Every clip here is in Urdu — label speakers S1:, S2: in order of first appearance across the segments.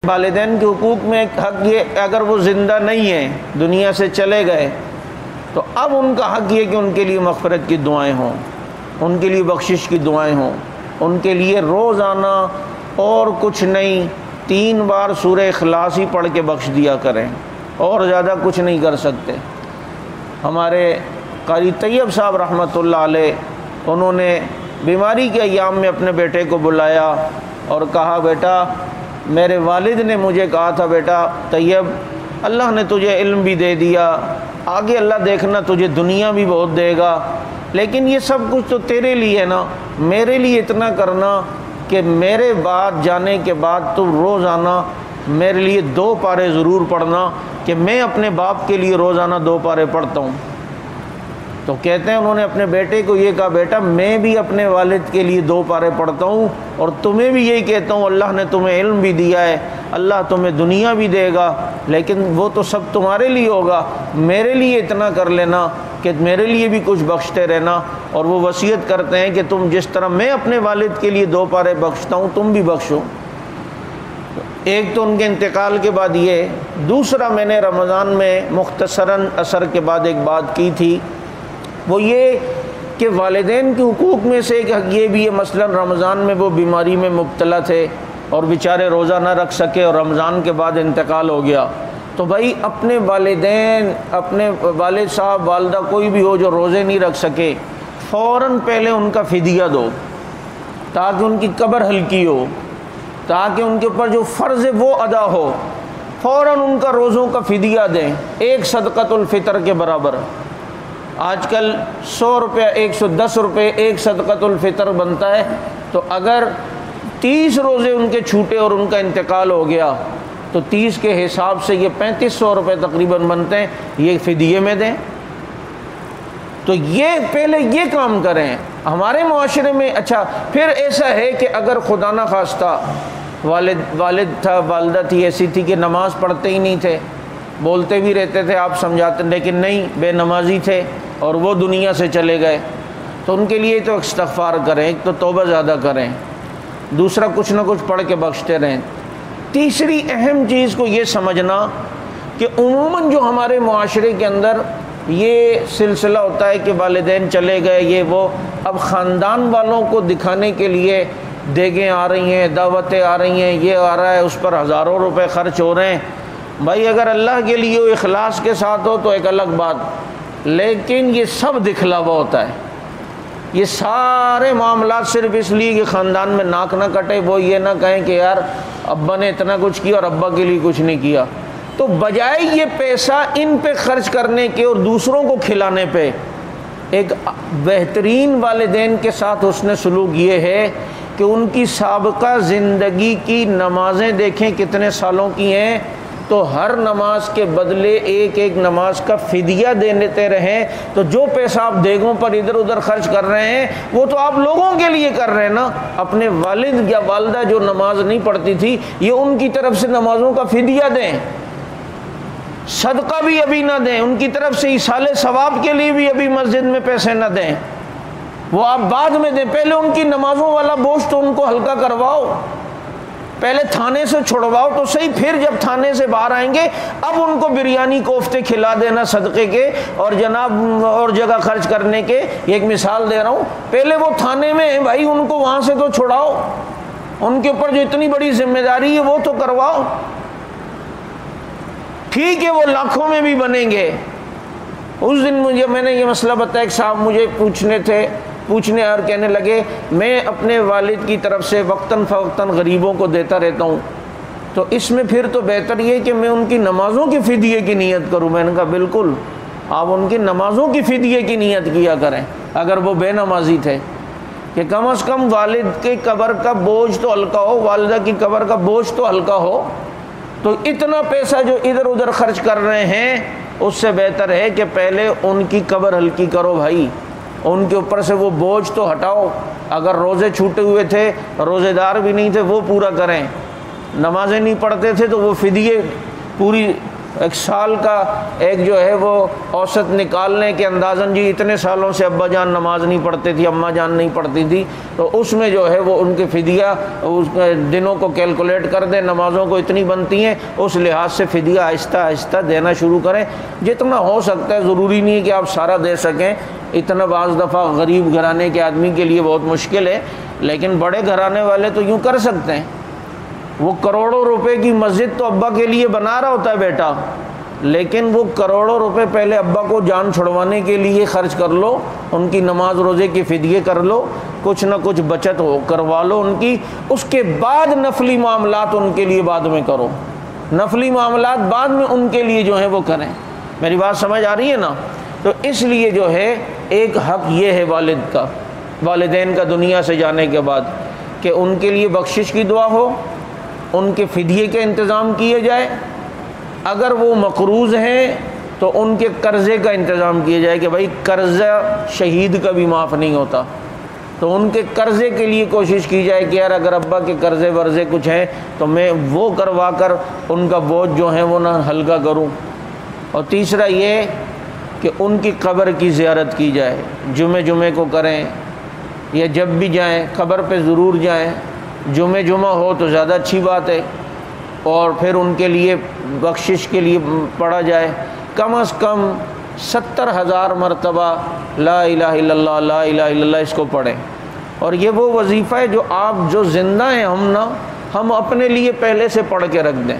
S1: والدین کے حقوق میں ایک حق یہ، اگر وہ زندہ نہیں ہیں، دنیا سے چلے گئے، تو اب ان کا حق یہ کہ ان کے لیے مغفرت کی دعائیں ہوں، ان کے لیے بخشش کی دعائیں ہوں، ان کے لیے روزانہ اور کچھ نہیں 3 بار سورہ اخلاص ہی پڑھ کے بخش دیا کریں، اور زیادہ کچھ نہیں کر سکتے۔ ہمارے قاری طیب صاحب رحمۃ اللہ علیہ، انہوں نے بیماری کے ایام میں اپنے بیٹے کو بلایا اور کہا، بیٹا میرے والد نے مجھے کہا تھا، بیٹا طیب اللہ نے تجھے علم بھی دے دیا، آگے اللہ دیکھنا تجھے دنیا بھی بہت دے گا، لیکن یہ سب کچھ تو تیرے لیے ہے نا، میرے لیے اتنا کرنا کہ میرے بعد جانے کے بعد تو روزانہ میرے لیے 2 پارے ضرور پڑھنا، کہ میں اپنے باپ کے لیے روزانہ 2 پارے پڑھتا ہوں۔ تو کہتے ہیں انہوں نے اپنے بیٹے کو یہ کہا، بیٹا میں بھی اپنے والد کے لیے 2 پارے پڑھتا ہوں، اور تمہیں بھی یہی کہتا ہوں، اللہ نے تمہیں علم بھی دیا ہے، اللہ تمہیں دنیا بھی دے گا، لیکن وہ تو سب تمہارے لیے ہوگا، میرے لیے اتنا کر لینا کہ میرے لیے بھی کچھ بخشتے رہنا۔ اور وہ وصیت کرتے ہیں کہ تم جس طرح میں اپنے والد کے لیے 2 پارے بخشتا ہوں، تم بھی بخشو۔ ایک تو ان کے انتقال کے بعد یہ، دوسرا میں نے رمضان میں مختصراً عصر کے بعد ایک بات کی تھی، وہ یہ کہ والدین کے حقوق میں سے ایک حق یہ بھی ہے، مثلا رمضان میں وہ بیماری میں مبتلا تھے اور بیچارے روزہ نہ رکھ سکے اور رمضان کے بعد انتقال ہو گیا، تو بھائی اپنے والدین، اپنے والد صاحب والدہ کوئی بھی ہو جو روزے نہیں رکھ سکے، فوراً پہلے ان کا فدیہ دو تاکہ ان کی قبر ہلکی ہو، تاکہ ان کے اوپر جو فرض ہے وہ ادا ہو، فوراً ان کا روزوں کا فدیہ دیں، ایک صدقۃ الفطر کے برابر۔ آج کل 100 روپے 110 روپے ایک صدقۃ الفطر بنتا ہے، تو اگر 30 روزے ان کے چھوٹے اور ان کا انتقال ہو گیا تو 30 کے حساب سے یہ 3500 روپے تقریباً بنتے ہیں، یہ فدیے میں دیں۔ تو یہ پہلے یہ کام کریں ہمارے معاشرے میں۔ اچھا پھر ایسا ہے کہ اگر خدا نہ خواستہ والد تھا، والدہ تھی، ایسی تھی کہ نماز پڑھتے ہی نہیں تھے، بولتے بھی رہتے تھے، آپ سمجھاتے، لیکن نہیں، بے نمازی تھے اور وہ دنیا سے چلے گئے، تو ان کے لیے تو استغفار کریں، ایک تو توبہ زیادہ کریں، دوسرا کچھ نہ کچھ پڑھ کے بخشتے رہیں۔ تیسری اہم چیز کو یہ سمجھنا کہ عموماً جو ہمارے معاشرے کے اندر یہ سلسلہ ہوتا ہے کہ والدین چلے گئے، یہ وہ، اب خاندان والوں کو دکھانے کے لیے دیگیں آ رہی ہیں، دعوتیں آ رہی ہیں، یہ آ رہا ہے، اس پر ہزاروں روپے خرچ ہو رہے ہیں۔ بھائی اگر اللہ کے لیے ہو، اخلاص کے ساتھ ہو تو ایک الگ بات، لیکن یہ سب دکھلاوا ہوتا ہے، یہ سارے معاملات صرف اس لیے کہ خاندان میں ناک نہ کٹے، وہ یہ نہ کہیں کہ یار ابا نے اتنا کچھ کیا اور ابا کے لیے کچھ نہیں کیا۔ تو بجائے یہ پیسہ ان پہ خرچ کرنے کے اور دوسروں کو کھلانے پہ، ایک بہترین والدین کے ساتھ حسن سلوک یہ ہے کہ ان کی سابقہ زندگی کی نمازیں دیکھیں کتنے سالوں کی ہیں، تو ہر نماز کے بدلے ایک ایک نماز کا فدیہ دیتے رہیں، تو جو پیسہ آپ دیگوں پر ادھر ادھر خرچ کر رہے ہیں وہ تو آپ لوگوں کے لیے کر رہے ہیں نا۔ اپنے والد یا والدہ جو نماز نہیں پڑھتی تھی، یہ ان کی طرف سے نمازوں کا فدیہ دیں، صدقہ بھی ابھی نہ دیں، ان کی طرف سے ایصال ثواب کے لیے بھی ابھی مسجد میں پیسے نہ دیں، وہ آپ بعد میں دیں، پہلے ان کی نمازوں والا بوجھ تو ان کو ہلکا کرواؤ، پہلے تھانے سے چھڑواؤ تو صحیح، پھر جب تھانے سے باہر آئیں گے اب ان کو بریانی کوفتے کھلا دینا صدقے کے اور جناب اور جگہ خرچ کرنے کے۔ ایک مثال دے رہا ہوں، پہلے وہ تھانے میں ہیں بھائی، ان کو وہاں سے تو چھڑاؤ، ان کے اوپر جو اتنی بڑی ذمہ داری ہے وہ تو کرواؤ۔ ٹھیک ہے وہ لاکھوں میں بھی بنیں گے۔ اس دن میں نے یہ مسئلہ بتایا، ایک صاحب مجھے پوچھنے اور کہنے لگے میں اپنے والد کی طرف سے وقتاً فوقتاً غریبوں کو دیتا رہتا ہوں، تو اس میں پھر تو بہتر یہ کہ میں ان کی نمازوں کی فدیے کی نیت کروں۔ میں نے کہا بالکل، آپ ان کی نمازوں کی فدیے کی نیت کیا کریں اگر وہ بے نمازی تھے، کہ کم از کم والد کے قبر کا بوجھ تو ہلکا ہو، والدہ کی قبر کا بوجھ تو ہلکا ہو۔ تو اتنا پیسہ جو ادھر ادھر خرچ کر رہے ہیں، اس سے بہتر ہے کہ پہلے ان کی قبر ہلکی کرو بھائی، ان کے اوپر سے وہ بوجھ تو ہٹاؤ۔ اگر روزے چھوٹے ہوئے تھے، روزے دار بھی نہیں تھے، وہ پورا کریں، نمازیں نہیں پڑھتے تھے تو وہ فدیے پوری ایک سال کا ایک جو ہے وہ اوسط نکالنے کے اندازاً جی اتنے سالوں سے ابا جان نماز نہیں پڑھتے تھی، اماں جان نہیں پڑھتی تھی، تو اس میں جو ہے وہ ان کے فدیہ اس دنوں کو کیلکولیٹ کر دیں، نمازوں کو اتنی بنتی ہیں، اس لحاظ سے فدیہ آہستہ آہستہ دینا شروع کریں جتنا ہو سکتا ہے۔ ضروری نہیں ہے کہ آپ سارا دے سکیں، اتنا بعض دفعہ غریب گھرانے کے آدمی کے لیے بہت مشکل ہے، لیکن بڑے گھرانے والے تو یوں کر سکتے ہیں۔ وہ کروڑوں روپے کی مسجد تو ابا کے لیے بنا رہا ہوتا ہے بیٹا، لیکن وہ کروڑوں روپے پہلے ابا کو جان چھڑوانے کے لیے خرچ کر لو، ان کی نماز روزے کے فدیے کر لو، کچھ نہ کچھ بچت کروا لو ان کی، اس کے بعد نفلی معاملات ان کے لیے بعد میں کرو، نفلی معاملات بعد میں ان کے لیے جو ہیں وہ کریں۔ میری بات سمجھ آ رہی ہے نا؟ تو اس لیے جو ہے ایک حق یہ ہے والد کا، والدین کا دنیا سے جانے کے بعد، کہ ان کے لیے بخشش کی دعا ہو، ان کے فدیے کے انتظام کیے جائے، اگر وہ مقروض ہیں تو ان کے قرضے کا انتظام کیا جائے کہ بھائی قرضہ شہید کا بھی معاف نہیں ہوتا، تو ان کے قرضے کے لیے کوشش کی جائے کہ یار اگر ابا کے قرضے ورضے کچھ ہیں تو میں وہ کروا کر ان کا بوجھ جو ہے وہ نہ ہلکا کروں۔ اور تیسرا یہ کہ ان کی قبر کی زیارت کی جائے، جمعے کو کریں یا جب بھی جائیں قبر پہ ضرور جائیں، جمعہ ہو تو زیادہ اچھی بات ہے، اور پھر ان کے لیے بخشش کے لیے پڑھا جائے، کم از کم 70,000 مرتبہ لا الہ الا اللہ لا الہ الا اللہ اس کو پڑھیں۔ اور یہ وہ وظیفہ ہے جو آپ جو زندہ ہیں ہم اپنے لیے پہلے سے پڑھ کے رکھ دیں۔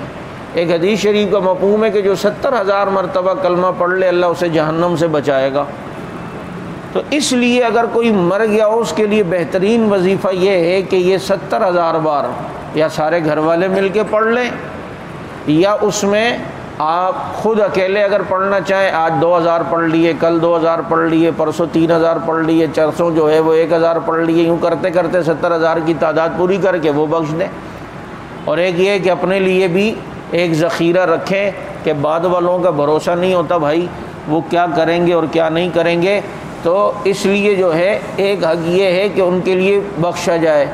S1: ایک حدیث شریف کا مفہوم ہے کہ جو 70,000 مرتبہ کلمہ پڑھ لے اللہ اسے جہنم سے بچائے گا۔ تو اس لیے اگر کوئی مر گیا ہو اس کے لیے بہترین وظیفہ یہ ہے کہ یہ 70,000 بار یا سارے گھر والے مل کے پڑھ لیں، یا اس میں آپ خود اکیلے اگر پڑھنا چاہیں، آج 2,000 پڑھ لیے، کل 2,000 پڑھ لیے، پرسوں 3,000 پڑھ لیے، چرسوں جو ہے وہ 1,000 پڑھ لیے، یوں کرتے کرتے 70,000 کی تعداد پوری کر کے وہ بخش دیں۔ اور ایک یہ کہ اپنے لیے بھی ایک ذخیرہ رکھیں کہ بعد والوں کا بھروسہ نہیں ہوتا بھائی وہ کیا کریں گے اور کیا نہیں کریں گے، تو اس لیے جو ہے ایک حق یہ ہے کہ ان کے لیے بخشا جائے،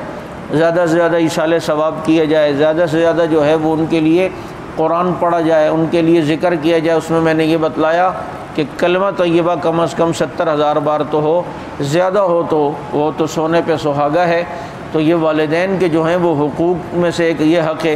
S1: زیادہ سے زیادہ ایصال ثواب کیا جائے، زیادہ سے زیادہ جو ہے وہ ان کے لیے قرآن پڑھا جائے، ان کے لیے ذکر کیا جائے۔ اس میں نے یہ بتلایا کہ کلمہ طیبہ کم از کم 70,000 بار تو ہو، زیادہ ہو تو وہ تو سونے پہ سہاگا ہے۔ تو یہ والدین کے جو ہیں وہ حقوق میں سے ایک یہ حق ہے